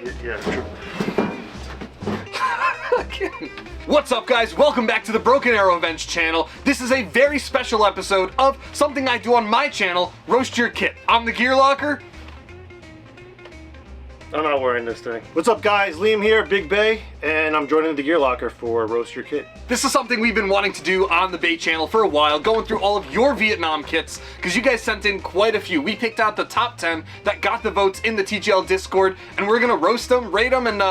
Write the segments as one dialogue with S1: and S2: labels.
S1: Yeah, true.
S2: What's up, guys? Welcome back to the Broken Arrow Events channel. This is a very special episode of something I do on my channel, Roast Your Kit. I'm The.Gear.Locker.
S1: I'm not wearing this thing. What's up, guys? Liam here, Big Bay, and I'm joining the Gear.Locker for Roast Your Kit.
S2: This is something we've been wanting to do on the Bay channel for a while, going through all of your Vietnam kits, because you guys sent in quite a few. We picked out the top 10 that got the votes in the TGL Discord, and we're gonna roast them, rate them, and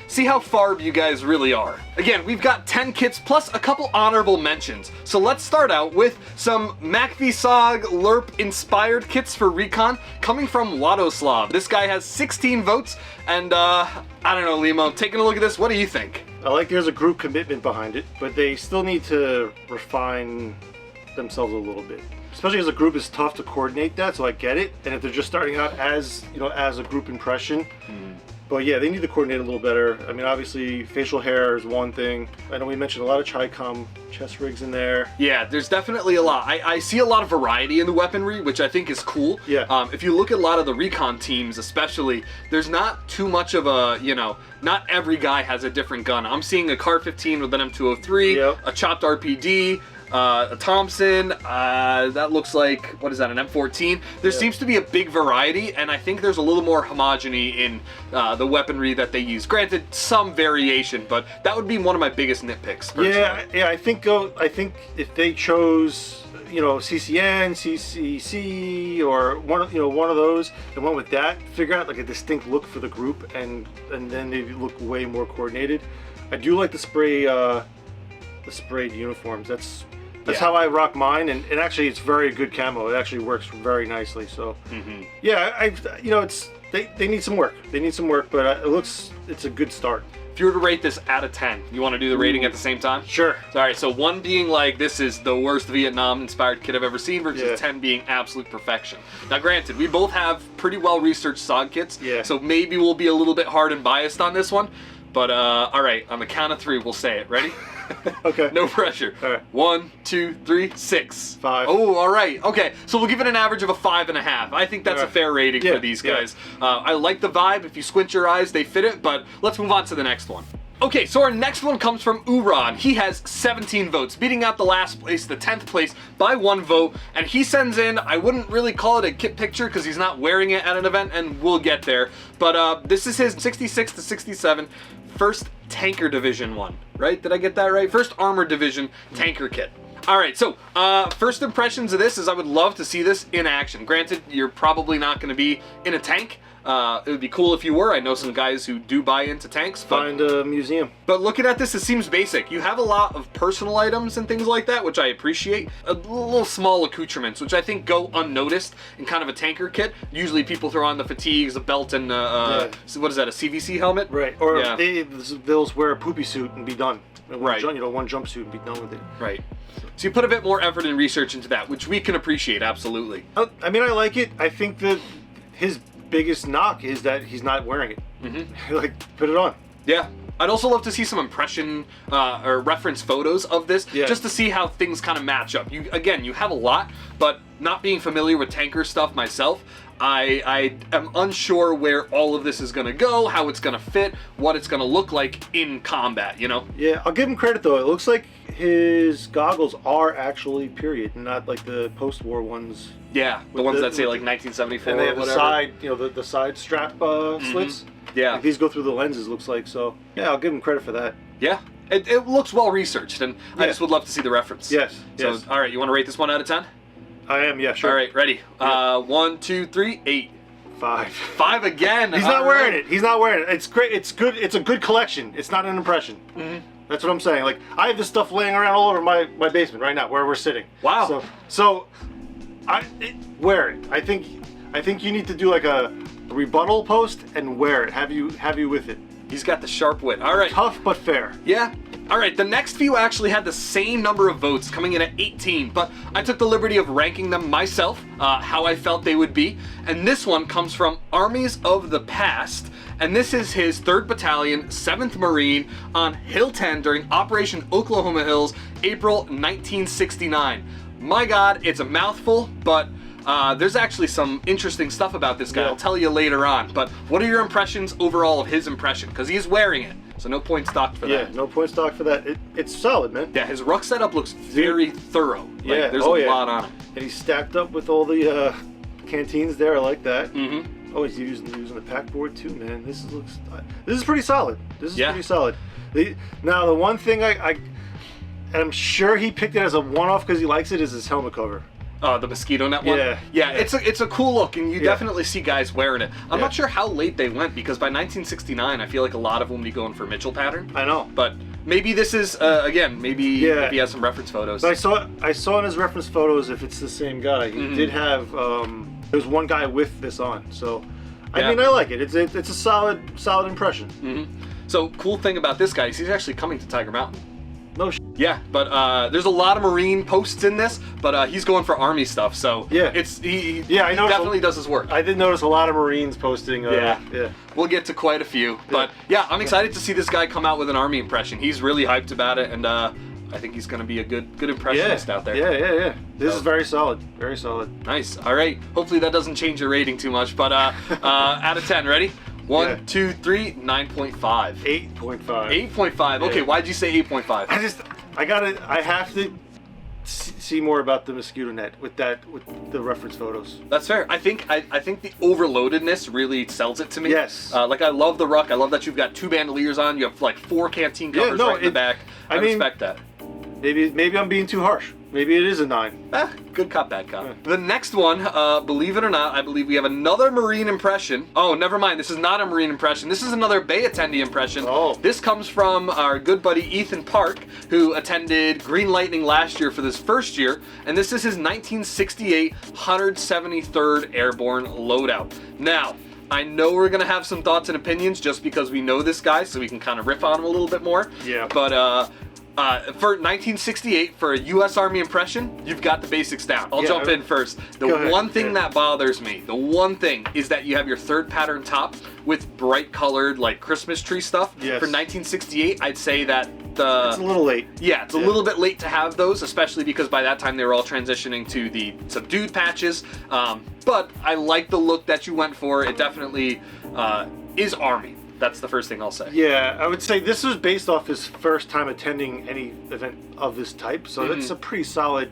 S2: see how far you guys really are. Again, we've got 10 kits plus a couple honorable mentions. So let's start out with some MacVsog LERP inspired kits for Recon coming from Loadout. This guy has 16 votes, and I don't know, Limo, taking a look at this, what do you think?
S1: I like there's a group commitment behind it, but they still need to refine themselves a little bit. Especially as a group, it's tough to coordinate that, so I get it. And if they're just starting out as, as a group impression, but yeah, they need to coordinate a little better. I mean, obviously, facial hair is one thing. I know we mentioned a lot of Chi-Com chest rigs in there.
S2: Yeah, there's definitely a lot. I see a lot of variety in the weaponry, which I think is cool.
S1: Yeah.
S2: If you look at a lot of the Recon teams, especially, there's not too much of a, not every guy has a different gun. I'm seeing a Car 15 with an M203,
S1: yep,
S2: a chopped RPD, a Thompson, that looks like, what is that, an M14? There seems to be a big variety, and I think there's a little more homogeny in the weaponry that they use. Granted, some variation, but that would be one of my biggest nitpicks, personally.
S1: Yeah, I think if they chose, CCN, CCC, or one of those, and went with that, figure out like a distinct look for the group, and then they look way more coordinated. I do like the sprayed uniforms. That's how I rock mine, and actually it's very good camo. It actually works very nicely. So yeah, they need some work. They need some work, but it's a good start.
S2: If you were to rate this out of 10, you want to do the rating at the same time?
S1: Sure.
S2: All right, so 1 being like, this is the worst Vietnam-inspired kit I've ever seen, versus 10 being absolute perfection. Now, granted, we both have pretty well-researched SOG kits, so maybe we'll be a little bit hard and biased on this one, but all right, on the count of 3, we'll say it. Ready?
S1: Okay.
S2: No pressure.
S1: All right.
S2: 1, 2, 3, 6.
S1: 5.
S2: Oh, all right. Okay, so we'll give it an average of a 5.5. I think that's a fair rating for these guys. I like the vibe. If you squint your eyes, they fit it, but let's move on to the next one. Okay, so our next one comes from Uran. He has 17 votes, beating out the last place, the 10th place, by 1 vote, and he sends in, I wouldn't really call it a kit picture because he's not wearing it at an event, and we'll get there, but this is his 66 to 67 first Tanker Division one, right? Did I get that right? First Armor Division Tanker kit. All right, so first impressions of this is I would love to see this in action. Granted, you're probably not going to be in a tank. It would be cool if you were. I know some guys who do buy into tanks.
S1: Find a museum.
S2: But looking at this, it seems basic. You have a lot of personal items and things like that, which I appreciate. A little small accoutrements, which I think go unnoticed in kind of a tanker kit. Usually people throw on the fatigues, a belt, and what is that, a CVC helmet?
S1: Right, or they'll wear a poopy suit and be done.
S2: Right.
S1: One jumpsuit and be done with it.
S2: Right. So you put a bit more effort and research into that, which we can appreciate, absolutely.
S1: I mean, I like it. I think that his biggest knock is that he's not wearing it. Like, put it on.
S2: Yeah. I'd also love to see some impression or reference photos of this, just to see how things kind of match up. You have a lot, but not being familiar with tanker stuff myself, I am unsure where all of this is going to go, how it's going to fit, what it's going to look like in combat,
S1: Yeah, I'll give him credit though. It looks like his goggles are actually period, not like the post-war ones.
S2: Yeah, the ones that say like 1974
S1: and they
S2: or
S1: have
S2: whatever.
S1: the side strap slits.
S2: Yeah.
S1: Like these go through the lenses, looks like, so yeah, I'll give him credit for that.
S2: Yeah. It looks well researched, and I just would love to see the reference.
S1: Yes.
S2: So, all right, you want to rate this one out of 10?
S1: I am, yeah, sure.
S2: All right, ready? 1, 2, 3, 8.
S1: 5.
S2: 5 again.
S1: He's not wearing it. He's not wearing it. It's great. It's good. It's a good collection. It's not an impression. That's what I'm saying. Like, I have this stuff laying around all over my basement right now, where we're sitting.
S2: Wow.
S1: So wear it. I think you need to do like a rebuttal post and wear it. Have you with it.
S2: He's got the sharp wit. All right.
S1: Tough but fair.
S2: Yeah. All right, the next few actually had the same number of votes, coming in at 18, but I took the liberty of ranking them myself, how I felt they would be. And this one comes from Armies of the Past, and this is his 3rd Battalion, 7th Marine, on Hill 10 during Operation Oklahoma Hills, April 1969. My God, it's a mouthful, but There's actually some interesting stuff about this guy.
S1: Yeah.
S2: I'll tell you later on. But what are your impressions overall of his impression? Because he's wearing it, so no points docked for that.
S1: Yeah, no point stock for that. It's solid, man.
S2: Yeah, his ruck setup looks very thorough. Like,
S1: Yeah,
S2: there's a lot on it.
S1: And he's stacked up with all the canteens there. I like that.
S2: Mm-hmm.
S1: Oh, he's using the pack board too, man. This is pretty solid. This is pretty solid. Now the one thing I'm sure he picked it as a one-off because he likes it is his helmet cover.
S2: The mosquito net one? Yeah, it's a cool look, and you definitely see guys wearing it. I'm not sure how late they went, because by 1969, I feel like a lot of them would be going for Mitchell pattern.
S1: I know.
S2: But maybe this is, again, maybe if he has some reference photos.
S1: But I saw in his reference photos, if it's the same guy, he did have, there's one guy with this on. So, I mean, I like it. It's a solid impression.
S2: So, cool thing about this guy is he's actually coming to Tiger Mountain.
S1: No
S2: Yeah, but there's a lot of Marine posts in this, but he's going for Army stuff, so he definitely does his work.
S1: I did notice a lot of Marines posting.
S2: We'll get to quite a few, but yeah, I'm excited to see this guy come out with an Army impression. He's really hyped about it, and I think he's going to be a good impressionist out there.
S1: Yeah. This is very solid. Very solid.
S2: Nice. All right. Hopefully that doesn't change your rating too much, but out of 10, ready? 1, 2, 3, 9.5.
S1: 8.5.
S2: 8.5. Okay, why'd you say 8.5?
S1: I have to see more about the mosquito net with the reference photos.
S2: That's fair. I think the overloadedness really sells it to me.
S1: Yes.
S2: Like, I love the ruck. I love that you've got 2 bandoliers on. You have like 4 canteen covers right in the back. I respect that.
S1: Maybe I'm being too harsh. Maybe it is a 9.
S2: Good cop, bad cop. Yeah. The next one, believe it or not, I believe we have another Marine impression. Oh, never mind. This is not a Marine impression. This is another Bay attendee impression.
S1: Oh.
S2: This comes from our good buddy Ethan Park, who attended Green Lightning last year for this first year, and this is his 1968 173rd Airborne Loadout. Now, I know we're going to have some thoughts and opinions just because we know this guy, so we can kind of riff on him a little bit more.
S1: Yeah.
S2: But, for 1968, for a U.S. Army impression, you've got the basics down. I'll jump in first. The one thing that bothers me, is that you have your 3rd pattern top with bright colored, like, Christmas tree stuff.
S1: Yes.
S2: For 1968, I'd say that it's
S1: a little late.
S2: Yeah, it's a little bit late to have those, especially because by that time they were all transitioning to the subdued patches. But I like the look that you went for. It definitely is Army. That's the first thing I'll say.
S1: Yeah, I would say this was based off his first time attending any event of this type, so that's a pretty solid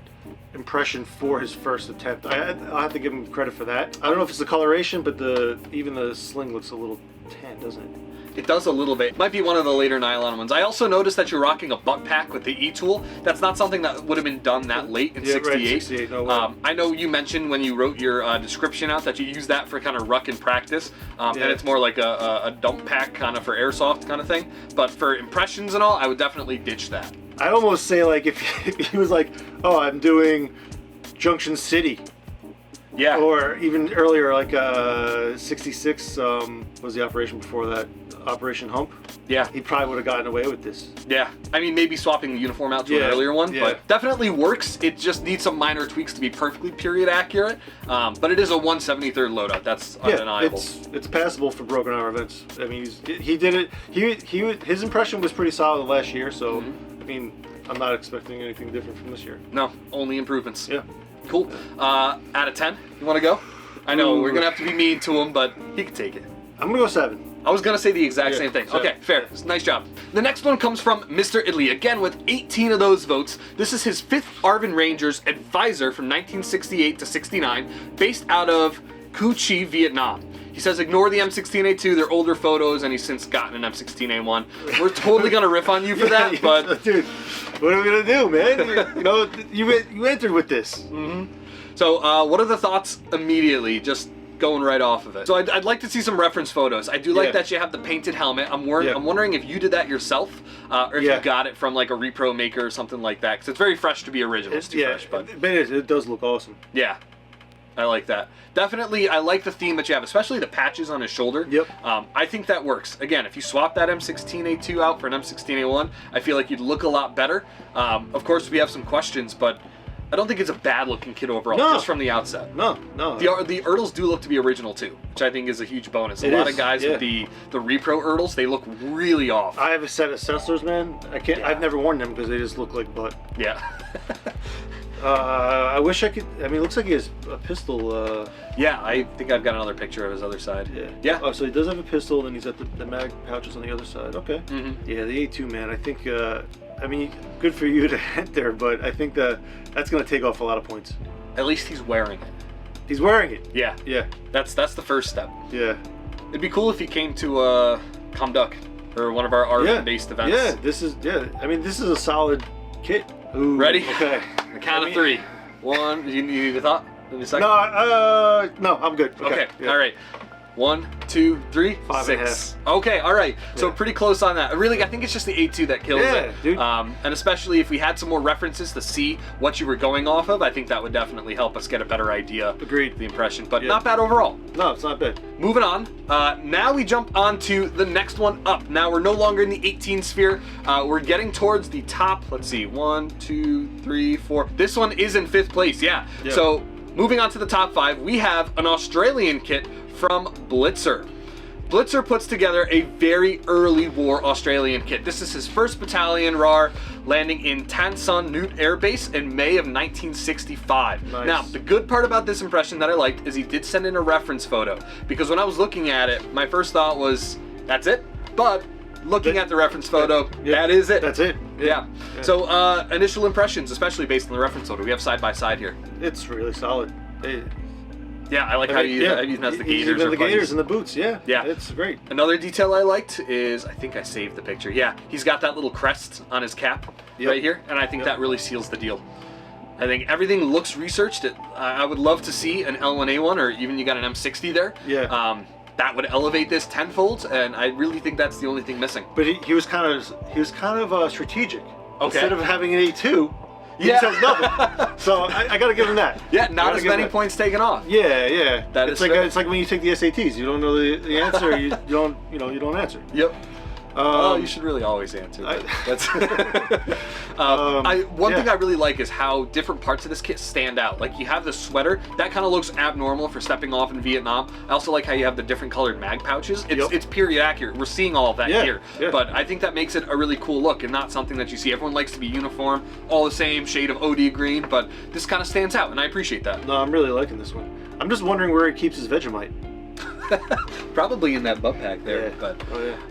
S1: impression for his first attempt. I'll have to give him credit for that. I don't know if it's the coloration, but even the sling looks a little tan, doesn't it?
S2: It does a little bit. Might be one of the later nylon ones. I also noticed that you're rocking a butt pack with the E-tool. That's not something that would have been done that late in 68.
S1: Right, 68, no way.
S2: I know you mentioned when you wrote your description out that you use that for kind of ruck in practice, and it's more like a dump pack kind of for airsoft kind of thing. But for impressions and all, I would definitely ditch that.
S1: I'd almost say, like, if he was like, oh, I'm doing Junction City.
S2: Yeah.
S1: Or even earlier, like 66 was the operation before that, Operation Hump.
S2: Yeah.
S1: He probably would have gotten away with this.
S2: Yeah. I mean, maybe swapping the uniform out to an earlier one, but definitely works. It just needs some minor tweaks to be perfectly period accurate. But it is a 173rd loadout. That's undeniable.
S1: It's passable for broken arm events. I mean, he did it. His impression was pretty solid last year, so I mean, I'm not expecting anything different from this year.
S2: No, only improvements.
S1: Yeah.
S2: Cool. Out of 10, you want to go? I know we're gonna have to be mean to him, but he can take it.
S1: I'm gonna go 7.
S2: I was gonna say the exact same thing.
S1: 7.
S2: Okay, fair. Nice job. The next one comes from Mr. Italy, again with 18 of those votes. This is his 5th Arvin Rangers Advisor from 1968 to 69, based out of Cu Chi, Vietnam. He says, ignore the M16A2, they're older photos, and he's since gotten an M16A1. We're totally gonna riff on you for that, but...
S1: Dude, what are we gonna do, man? You entered with this.
S2: So, what are the thoughts immediately, just going right off of it? So I'd like to see some reference photos. I do like that you have the painted helmet. I'm wondering if you did that yourself, or if you got it from like a repro maker or something like that, because it's very fresh to be original. It's too fresh, but
S1: it does look awesome.
S2: Yeah. I like that. Definitely, I like the theme that you have, especially the patches on his shoulder.
S1: Yep.
S2: I think that works. Again, if you swap that M16A2 out for an M16A1, I feel like you'd look a lot better. Of course, we have some questions, but I don't think it's a bad-looking kit overall, just from the outset.
S1: No.
S2: The Ertls do look to be original, too, which I think is a huge bonus. A lot of guys with the repro Ertls, they look really off.
S1: I have a set of sensors, man. I've never worn them because they just look like butt.
S2: Yeah.
S1: I wish I could. I mean, it looks like he has a pistol.
S2: Yeah, I think I've got another picture of his other side.
S1: Yeah.
S2: Yeah.
S1: Oh, so he does have a pistol, and he's got the mag pouches on the other side. Okay.
S2: Mm-hmm.
S1: Yeah, the A2, man. I think. I mean, good for you to enter, but I think that's gonna take off a lot of points.
S2: At least he's wearing it.
S1: He's wearing it.
S2: Yeah.
S1: Yeah.
S2: That's the first step.
S1: Yeah.
S2: It'd be cool if he came to Comduck or one of our art-based events.
S1: Yeah. This is. Yeah. I mean, this is a solid kit. Ooh,
S2: Ready?
S1: Okay.
S2: The count of 3. 1. You need a thought? Give me a second.
S1: No, I'm good.
S2: Okay.
S1: Yeah.
S2: All right. 1, 2, 3,
S1: 5 and a
S2: 6. Okay, all right. So pretty close on that. Really, I think it's just the A2 that kills it.
S1: Dude.
S2: And especially if we had some more references to see what you were going off of, I think that would definitely help us get a better idea.
S1: Agreed.
S2: Of the impression, but not bad overall.
S1: No, it's not bad.
S2: Moving on. Now we jump on to the next one up. Now we're no longer in the 18 sphere. We're getting towards the top. Let's see. 1, 2, 3, 4. This one is in 5th place. Yeah. So moving on to the top 5, we have an Australian kit from Blitzer. Blitzer puts together a very early war Australian kit. This is his 1st Battalion RAR, landing in Tan Son Newt Air Base in May of 1965.
S1: Nice.
S2: Now, the good part about this impression that I liked is he did send in a reference photo, because when I was looking at it, my first thought was, that's it? But looking at the reference photo, that is it.
S1: That's it.
S2: Yeah. So, initial impressions, especially based on the reference photo. We have side by side here.
S1: It's really solid.
S2: Yeah, I like how he even has the gaiters.
S1: Even the gaiters and the boots, yeah. It's great.
S2: Another detail I liked is, I think I saved the picture. Yeah, he's got that little crest on his cap right here, and I think that really seals the deal. I think everything looks researched. I would love to see an L1A1, or even you got an M60 there.
S1: Yeah.
S2: That would elevate this tenfold, and I really think that's the only thing missing.
S1: But he was kind of strategic.
S2: Okay.
S1: Instead of having an A2, he just has nothing. So I got to give him that.
S2: Yeah, not as many points taken off.
S1: Yeah.
S2: It's
S1: like when you take the SATs. You don't know the answer. You don't answer.
S2: Yep. You should really always answer. That's one thing I really like is how different parts of this kit stand out. Like you have the sweater that kind of looks abnormal for stepping off in Vietnam. I also like how you have the different colored mag pouches. It's period accurate. We're seeing all of that here, but I think that makes it a really cool look and not something that you see. Everyone likes to be uniform, all the same shade of OD green, but this kind of stands out, and I appreciate that.
S1: No, I'm really liking this one. I'm just wondering where he keeps his Vegemite.
S2: Probably in that butt pack there. But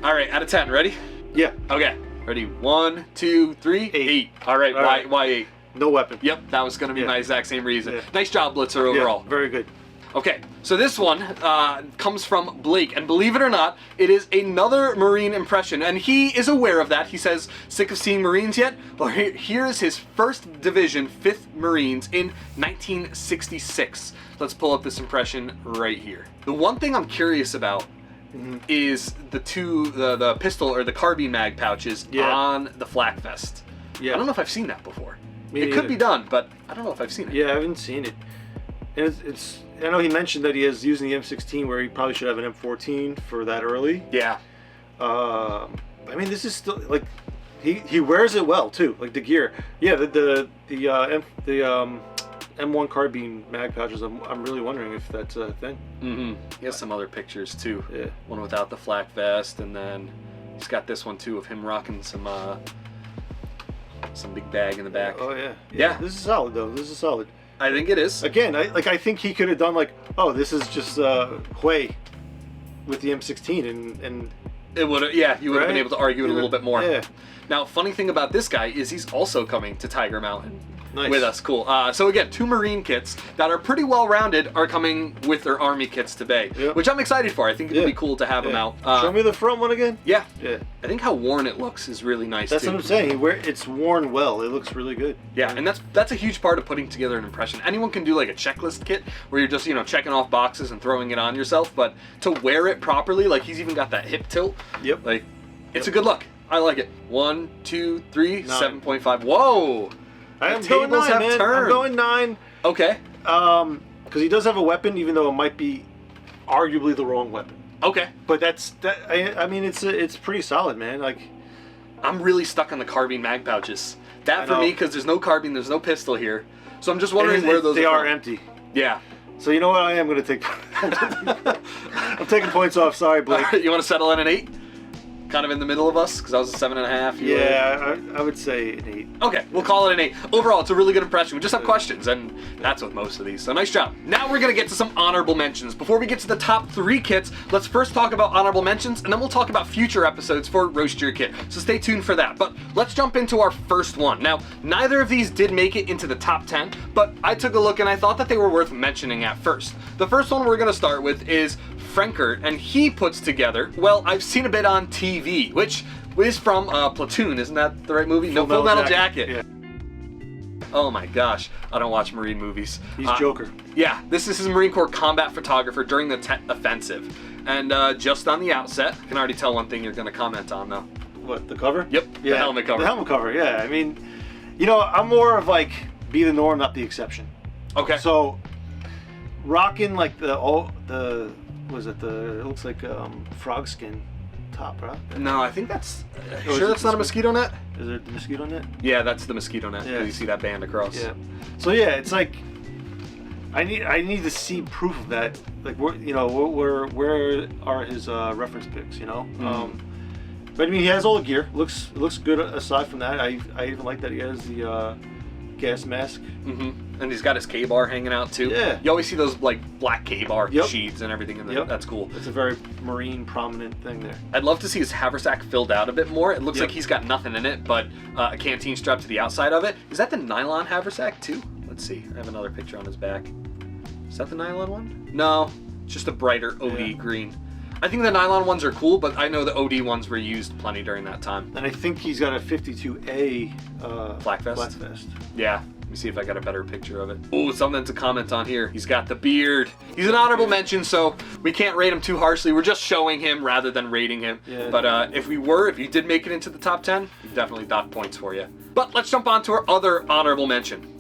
S2: all right, out of 10, ready?
S1: Yeah.
S2: Okay, ready? 1, 2, 3, 8. All right, why 8?
S1: No weapon.
S2: Yep, that was going to be my exact same reason. Nice job, Blitzer, overall.
S1: Yeah, very good.
S2: Okay, so this one comes from Blake, and believe it or not, it is another Marine impression, and he is aware of that. He says, sick of seeing Marines yet? Well, here is his 1st Division, 5th Marines in 1966. Let's pull up this impression right here. The one thing I'm curious about is the pistol or the carbine mag pouches on the flak vest. Yeah. I don't know if I've seen that before. It could be done, but I don't know if I've seen it.
S1: Yeah, I haven't seen it. And I know he mentioned that he is using the M16 where he probably should have an M14 for that early.
S2: Yeah.
S1: I mean, this is still like he wears it well too. Like the gear. Yeah, the M1 carbine mag pouches. I'm really wondering if that's a thing.
S2: Mm-hmm. He has some other pictures too.
S1: Yeah.
S2: One without the flak vest, and then he's got this one too of him rocking some big bag in the back.
S1: Oh yeah.
S2: Yeah.
S1: This is solid though. This is solid.
S2: I think it is.
S1: Again, I think he could have done like, oh, this is just Hui with the M16 and
S2: it would have, you would have been able to argue it a little bit more.
S1: Yeah.
S2: Now, funny thing about this guy is he's also coming to Tiger Mountain
S1: Nice.
S2: with us. Cool. So again, 2 Marine kits that are pretty well rounded are coming with their Army kits today, which I'm excited for. I think it would be cool to have them out.
S1: Show me the front one again.
S2: Yeah.
S1: Yeah.
S2: I think how worn it looks is really nice.
S1: That's
S2: too.
S1: what I'm saying. It's worn well. It looks really good.
S2: Yeah, and that's a huge part of putting together an impression. Anyone can do like a checklist kit where you're just checking off boxes and throwing it on yourself, but to wear it properly, like he's even got that hip tilt.
S1: Yep.
S2: Like it's a good look. I like it. 1, 2, 3,
S1: 9.
S2: 7.5. Whoa.
S1: I'm going 9, man. I'm going 9.
S2: Okay.
S1: Because he does have a weapon, even though it might be arguably the wrong weapon.
S2: Okay.
S1: But I mean, it's pretty solid, man. Like,
S2: I'm really stuck on the carbine mag pouches. That for me, because there's no carbine, there's no pistol here. So I'm just wondering where those
S1: are empty.
S2: Yeah.
S1: So you know what? I am going to take. I'm taking points off. Sorry, Blake.
S2: You want to settle in an 8? kind of in the middle of us, because I was a 7.5.
S1: Yeah, I would say an 8.
S2: Okay, we'll call it an 8. Overall, it's a really good impression. We just have questions, and that's with most of these, so nice job. Now we're going to get to some honorable mentions. Before we get to the top 3 kits, let's first talk about honorable mentions, and then we'll talk about future episodes for Roast Your Kit, so stay tuned for that. But let's jump into our first one. Now, neither of these did make it into the top 10, but I took a look and I thought that they were worth mentioning at first. The first one we're going to start with is Frankert, and he puts together, well, I've seen a bit on TV, which is from Platoon, isn't that the right movie? No, Full Metal Jacket.
S1: Yeah.
S2: Oh my gosh, I don't watch Marine movies.
S1: He's Joker.
S2: Yeah, this is his Marine Corps combat photographer during the Tet Offensive. And just on the outset, I can already tell one thing you're going to comment on though.
S1: What, the cover?
S2: Yep,
S1: yeah,
S2: the helmet cover.
S1: The helmet cover, yeah. I mean, you know, I'm more of like, be the norm, not the exception.
S2: Okay.
S1: So, rocking like it looks like frog skin top, right?
S2: No, I think that's, sure that's not a mosquito net?
S1: Is it the mosquito net?
S2: Yeah, that's the mosquito net, because
S1: Yeah.
S2: you see that band across.
S1: Yeah. So yeah, it's like, I need to see proof of that. Like, where are his reference pics, you know? But I mean, he has all the gear. Looks good aside from that. I even like that he has the gas mask.
S2: And he's got his K-bar hanging out too.
S1: Yeah.
S2: You always see those like black K-bar
S1: Yep.
S2: sheaths and everything in there.
S1: Yep.
S2: That's cool.
S1: It's a very Marine prominent thing there.
S2: I'd love to see his haversack filled out a bit more. It looks
S1: Yep.
S2: like he's got nothing in it, but a canteen strap to the outside of it. Is that the nylon haversack too? Let's see. I have another picture on his back. Is that the nylon one? No, it's just a brighter OD green. I think the nylon ones are cool, but I know the OD ones were used plenty during that time.
S1: And I think he's got a 52A
S2: Flak vest?
S1: Flak vest.
S2: Yeah. Let me see if I got a better picture of it. Oh, something to comment on here. He's got the beard. He's an honorable mention, so we can't rate him too harshly. We're just showing him rather than rating him.
S1: Yeah.
S2: But if you did make it into the top 10, we definitely dock points for you. But let's jump on to our other honorable mention.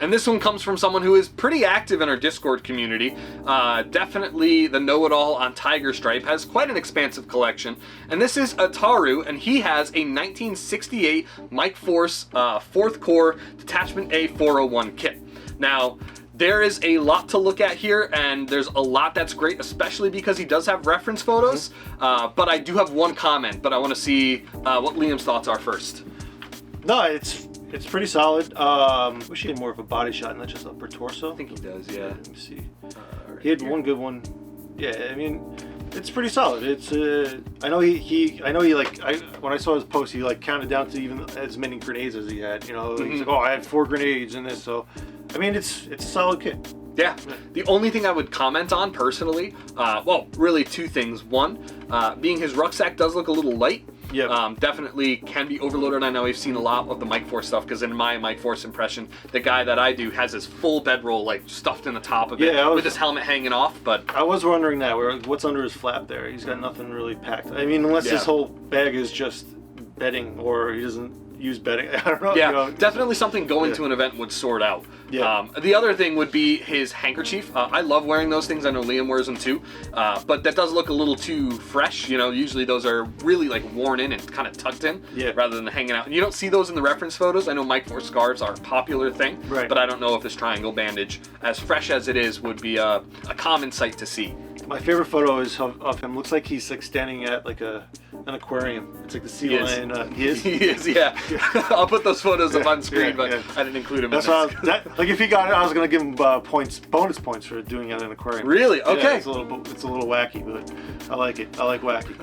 S2: And this one comes from someone who is pretty active in our Discord community. Definitely the know-it-all on Tiger Stripe, has quite an expansive collection. And this is Ataru, and he has a 1968 Mike Force 4th Corps Detachment A 401 kit. Now, there is a lot to look at here, and there's a lot that's great, especially because he does have reference photos. But I do have one comment, but I want to see what Liam's thoughts are first.
S1: No, it's pretty solid. Wish he had more of a body shot, not just upper torso.
S2: I think he does, yeah.
S1: Let me see. He had one good one. Yeah, I mean, it's pretty solid. It's I know he like when I saw his post, he like counted down to even as many grenades as he had. You know, he's like, oh, I had 4 grenades in this. So, I mean, it's a solid kit.
S2: Yeah. The only thing I would comment on personally, well, really 2 things. One, being his rucksack does look a little light.
S1: Yeah.
S2: Definitely can be overloaded. I know we've seen a lot of the Mike Force stuff, because in my Mike Force impression, the guy that I do has his full bedroll like stuffed in the top of it, with his helmet hanging off. But
S1: I was wondering that, what's under his flap there? He's got nothing really packed. I mean, unless his whole bag is just bedding, or he doesn't use bedding. I don't know.
S2: Yeah,
S1: you know,
S2: definitely something going to an event would sort out.
S1: Yeah.
S2: The other thing would be his handkerchief. I love wearing those things. I know Liam wears them too. But that does look a little too fresh. You know, usually those are really like worn in and kind of tucked in, rather than hanging out. And you don't see those in the reference photos. I know Mike Force scarves are a popular thing, but I don't know if this triangle bandage, as fresh as it is, would be a common sight to see.
S1: My favorite photo is of him. Looks like he's like standing at like an aquarium. It's like the sea lion. He is.
S2: He is. Yeah. I'll put those photos up on screen, but I didn't include him.
S1: That's
S2: in
S1: why like if he got it, I was gonna give him bonus points for doing it in an aquarium.
S2: Really? Okay.
S1: Yeah, it's a little wacky, but I like it. I like wacky.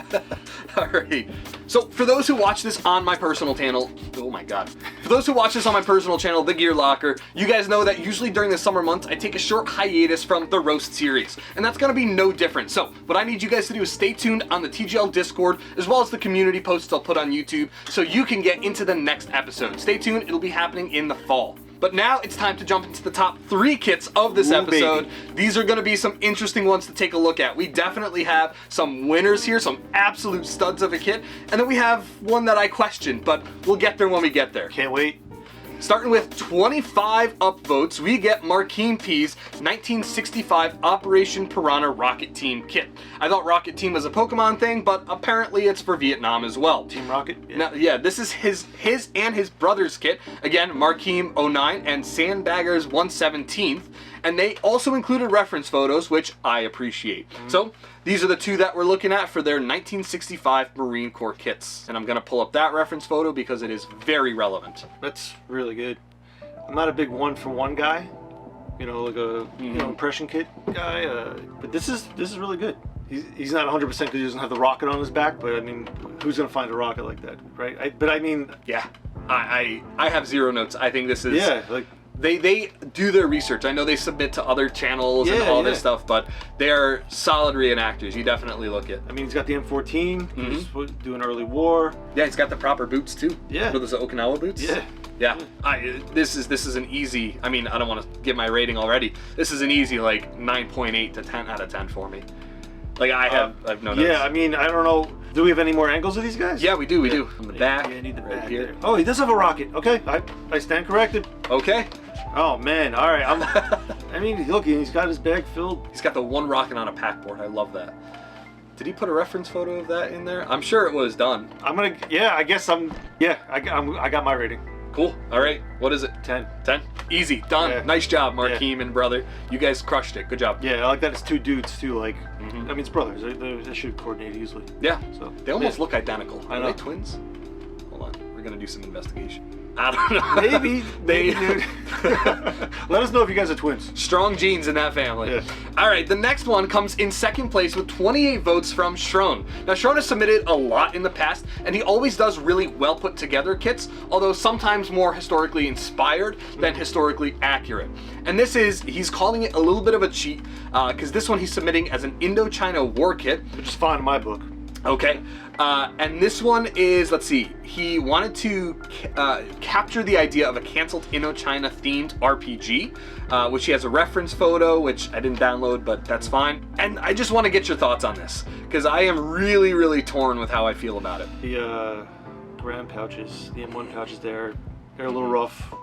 S2: All right. So for those who watch this on my personal channel, oh my God. For those who watch this on my personal channel, The.Gear.Locker, you guys know that usually during the summer months, I take a short hiatus from the roast series, and that's gonna be no different. So what I need you guys to do is stay tuned on the TGL Discord, as well as the community posts I'll put on YouTube, so you can get into the next episode. Stay tuned, it'll be happening in the fall. But now it's time to jump into the top 3 kits of this episode. Baby. These are going to be some interesting ones to take a look at. We definitely have some winners here, some absolute studs of a kit, and then we have one that I questioned, but we'll get there when we get there.
S1: Can't wait.
S2: Starting with 25 upvotes, we get Markeem P's 1965 Operation Piranha Rocket Team kit. I thought Rocket Team was a Pokemon thing, but apparently it's for Vietnam as well.
S1: Team Rocket? Yeah.
S2: Now, yeah, this is his and his brother's kit. Again, Markeem 09 and Sandbaggers 117th. and they also included reference photos, which I appreciate. So these are the two that we're looking at for their 1965 Marine Corps kits. And I'm going to pull up that reference photo because it is very relevant.
S1: That's really good. I'm not a big one-for-one guy, you know, like a you know, impression kit guy, but this is really good. He's not 100% because he doesn't have the rocket on his back, but I mean, who's going to find a rocket like that, right? But I mean...
S2: Yeah, I have zero notes. I think this is...
S1: Yeah, like...
S2: They do their research. I know they submit to other channels and all this stuff, but they're solid reenactors. You definitely look at.
S1: I mean, he's got the M14. He's doing early war.
S2: Yeah, he's got the proper boots too.
S1: Yeah.
S2: What are those, Okinawa boots?
S1: Yeah.
S2: Yeah. This is an easy. I mean, I don't want to give my rating already. This is an easy like 9.8 to 10 out of 10 for me. Like I've no notes.
S1: Yeah, I mean, I don't know. Do we have any more angles of these guys?
S2: Yeah, we do. We do. On the back.
S1: Yeah, I need the
S2: right
S1: back
S2: here.
S1: there. Oh, he does have a rocket. Okay, I stand corrected.
S2: Okay.
S1: Oh man, all right. I mean, look, he's got his bag filled.
S2: He's got the one rocket on a packboard. I love that. Did he put a reference photo of that in there? I'm sure it was done.
S1: I guess I got my rating.
S2: Cool. All right. What is it?
S1: 10.
S2: 10. Easy. Done.
S1: Yeah.
S2: Nice job, Markeem and brother. You guys crushed it. Good job.
S1: Yeah, I like that it's two dudes too. Like, I mean, it's brothers. They should coordinate easily.
S2: Yeah.
S1: So
S2: they almost look identical.
S1: I know.
S2: Are they twins? Hold on. We're gonna do some investigation. I don't know.
S1: Maybe. Dude. Let us know if you guys are twins.
S2: Strong genes in that family.
S1: Yeah.
S2: All right, the next one comes in second place with 28 votes from Shrone. Now, Shrone has submitted a lot in the past, and he always does really well put together kits, although sometimes more historically inspired than historically accurate. And he's calling it a little bit of a cheat, because this one he's submitting as an Indochina war kit.
S1: Which is fine in my book.
S2: Okay, and this one is, let's see, he wanted to capture the idea of a canceled Indochina themed RPG, which he has a reference photo, which I didn't download, but that's fine. And I just want to get your thoughts on this, because I am really, really torn with how I feel about it.
S1: The Ram pouches, the M1 pouches they're a little rough.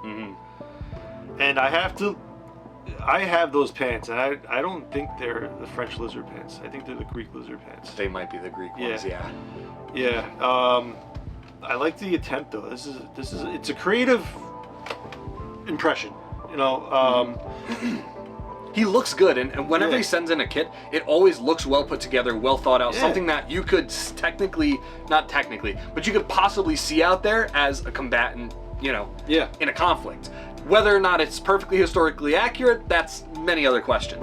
S1: And I have those pants, and I don't think they're the French lizard pants. I think they're the Greek lizard pants.
S2: They might be the Greek ones, yeah.
S1: Yeah. I like the attempt though. It's a creative impression. You know.
S2: He looks good, and whenever he sends in a kit, it always looks well put together, well thought out. Something that you could not technically, but you could possibly see out there as a combatant. You know. Yeah. In a conflict. Whether or not it's perfectly historically accurate, that's many other questions.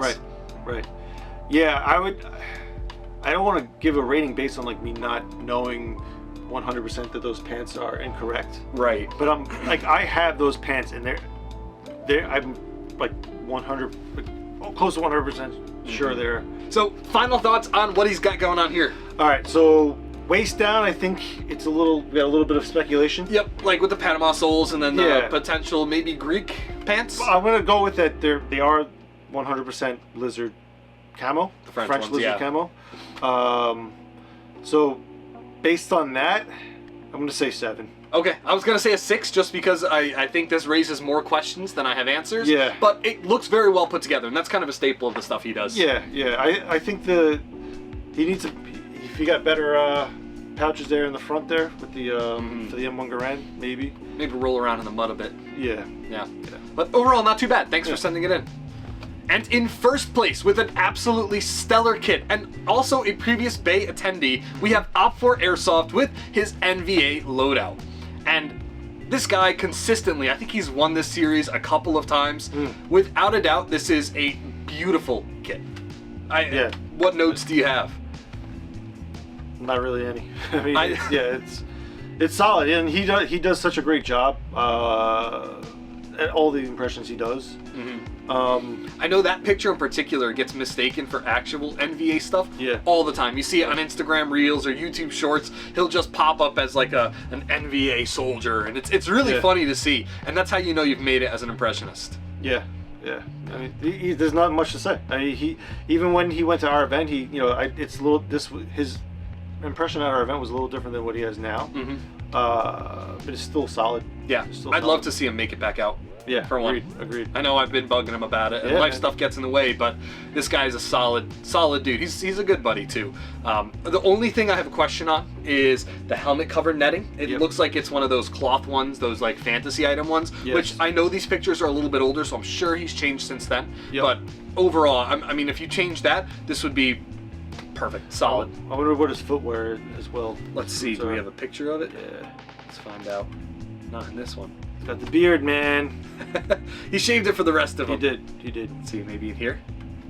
S1: Right. Yeah, I don't want to give a rating based on like me not knowing 100% that those pants are incorrect.
S2: Right.
S1: But I'm like, I have those pants, and I'm like 100, close to 100% sure they're.
S2: So, final thoughts on what he's got going on here.
S1: All right, so waist down, I think we got a little bit of speculation.
S2: Yep, like with the Panama soles and then the potential maybe Greek pants.
S1: I'm gonna go with that. They are 100% lizard camo.
S2: The French ones,
S1: lizard camo. So based on that, I'm gonna say 7.
S2: Okay, I was gonna say a 6 just because I think this raises more questions than I have answers.
S1: Yeah.
S2: But it looks very well put together, and that's kind of a staple of the stuff he does.
S1: Yeah. I think he needs to. If he got better pouches there in the front there with the for the M1 Garand, maybe
S2: roll around in the mud a bit.
S1: Yeah.
S2: But overall, not too bad. Thanks for sending it in. And in first place with an absolutely stellar kit and also a previous Bay attendee, we have Op4 Airsoft with his NVA Loadout. And this guy consistently, I think he's won this series a couple of times. Without a doubt, this is a beautiful kit. What notes do you have?
S1: Not really any. I mean, it's solid, and he does such a great job at all the impressions he does.
S2: I know that picture in particular gets mistaken for actual NVA stuff all the time. You see it on Instagram Reels or YouTube Shorts. He'll just pop up as like an NVA soldier, and it's really funny to see. And that's how you know you've made it as an impressionist.
S1: Yeah. I mean, there's not much to say. I mean, even when he went to our event, his impression at our event was a little different than what he has now. But it's still solid.
S2: Yeah, I'd love to see him make it back out.
S1: Yeah,
S2: for one.
S1: Agreed.
S2: I know I've been bugging him about it, and life stuff gets in the way, but this guy's a solid dude. He's a good buddy too. The only thing I have a question on is the helmet cover netting. It looks like it's one of those cloth ones, those like fantasy item ones, which I know these pictures are a little bit older, so I'm sure he's changed since then. But overall, I mean, if you change that, this would be perfect, solid.
S1: I wonder what his footwear as well.
S2: Let's see, do we have a picture of it? Yeah. Let's find out. Not in this one.
S1: He's got the beard, man.
S2: He shaved it for the rest of them.
S1: He did.
S2: Let's see, maybe in here?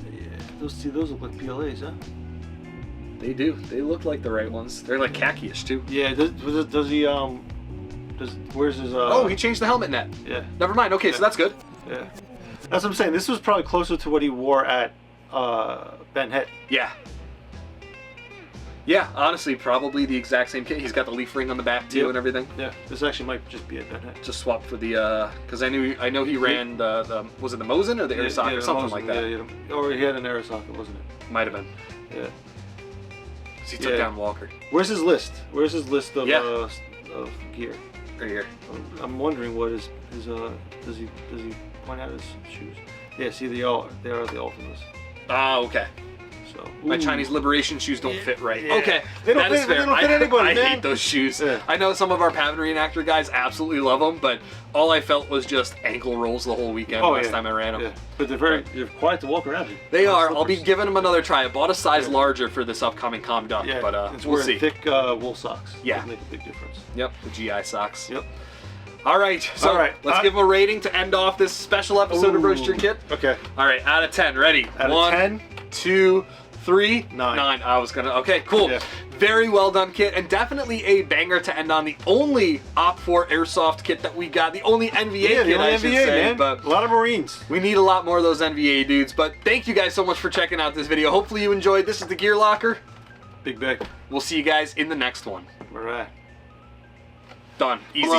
S1: Yeah, those look like PLAs, huh?
S2: They do. They look like the right ones. They're like khaki-ish too.
S1: Yeah, does he, where's his,
S2: Oh, he changed the helmet net.
S1: Yeah.
S2: Never mind, okay, so that's good.
S1: Yeah. That's what I'm saying. This was probably closer to what he wore at, Ben Het.
S2: Yeah. Yeah, honestly, probably the exact same kit. He's got the leaf ring on the back too and everything.
S1: Yeah, this actually might just be a Ben Het.
S2: Just swapped for the, because I know he ran the was it the Mosin or the Airsock or something like that?
S1: Yeah, or he had an Airsock, wasn't it?
S2: Might have been.
S1: Yeah.
S2: He took down Walker.
S1: Where's his list? Where's his list of gear?
S2: Right here.
S1: I'm wondering what does he point out his shoes? Yeah, see they are the Ultimas.
S2: Ah, okay.
S1: So
S2: my Chinese liberation shoes don't fit right.
S1: Yeah.
S2: Okay,
S1: they don't fit anybody.
S2: I hate those shoes.
S1: Yeah.
S2: I know some of our Pavan Reenactor guys absolutely love them, but all I felt was just ankle rolls the whole weekend last time I ran them.
S1: Yeah. But they're quiet to walk around in.
S2: They are. I'll be giving them another try. I bought a size larger for this upcoming Com Duck, but we'll see.
S1: Thick wool socks.
S2: Yeah,
S1: that'll make a big difference.
S2: Yep, the GI socks.
S1: Yep.
S2: All right, so let's give them a rating to end off this special episode of Roast Your Kit.
S1: Okay.
S2: All right, out of 10. Ready?
S1: Out of 10?
S2: 2, 3,
S1: 9.
S2: 9. I was gonna. Okay, cool. Yeah. Very well done kit, and definitely a banger to end on. The only Op4 Airsoft kit that we got, the only NVA kit, I should say.
S1: Man. But a lot of Marines.
S2: We need a lot more of those NVA dudes. But thank you guys so much for checking out this video. Hopefully you enjoyed. This is the Gear.Locker.
S1: Big bag.
S2: We'll see you guys in the next one.
S1: All right.
S2: Done. Easy.